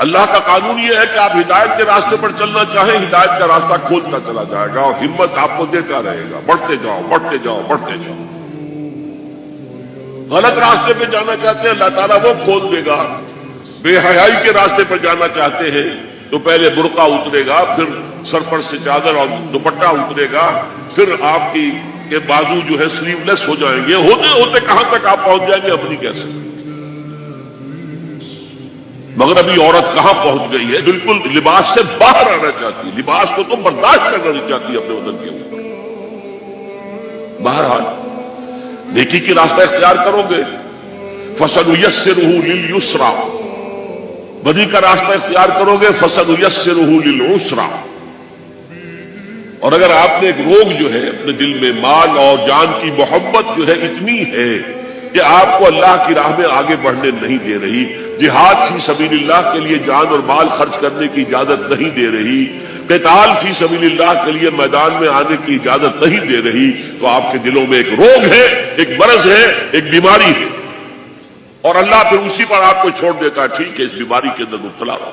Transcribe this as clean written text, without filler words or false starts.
اللہ کا قانون یہ ہے کہ آپ ہدایت کے راستے پر چلنا چاہیں، ہدایت کا راستہ کھولتا چلا جائے گا اور ہمت آپ کو دیتا رہے گا، بڑھتے جاؤ بڑھتے جاؤ بڑھتے جاؤ۔ غلط راستے پہ جانا چاہتے ہیں، اللہ تعالیٰ وہ کھول دے گا۔ بے حیائی کے راستے پر جانا چاہتے ہیں تو پہلے برقع اترے گا، پھر سر پر سے چادر اور دوپٹہ اترے گا، پھر آپ کی کے بازو جو ہے سلیو لیس ہو جائیں گے، ہوتے ہوتے کہاں تک آپ پہنچ جائیں گے اپنی کیسے۔ مغربی عورت کہاں پہنچ گئی ہے، بالکل لباس سے باہر آنا چاہتی ہے، لباس کو تو برداشت کرنا نہیں چاہتی اپنے وطن کے اوپر۔ بہرحال نیکی کی راستہ اختیار کرو گے، فَسَنُيَسِّرُهُ لِلْيُسْرَىٰ، بدی کا راستہ اختیار کرو گے، فَسَنُيَسِّرُهُ لِلْعُسْرَىٰ۔ اور اگر آپ نے ایک روگ جو ہے اپنے دل میں مال اور جان کی محبت جو ہے اتنی ہے کہ آپ کو اللہ کی راہ میں آگے بڑھنے نہیں دے رہی، جہاد فی سبیل اللہ کے لیے جان اور مال خرچ کرنے کی اجازت نہیں دے رہی، قتال فی سبیل اللہ کے لیے میدان میں آنے کی اجازت نہیں دے رہی، تو آپ کے دلوں میں ایک روگ ہے، ایک مرض ہے، ایک بیماری ہے، اور اللہ پھر اسی پر آپ کو چھوڑ دیتا ہے، ٹھیک ہے اس بیماری کے اندر مبتلا ہو۔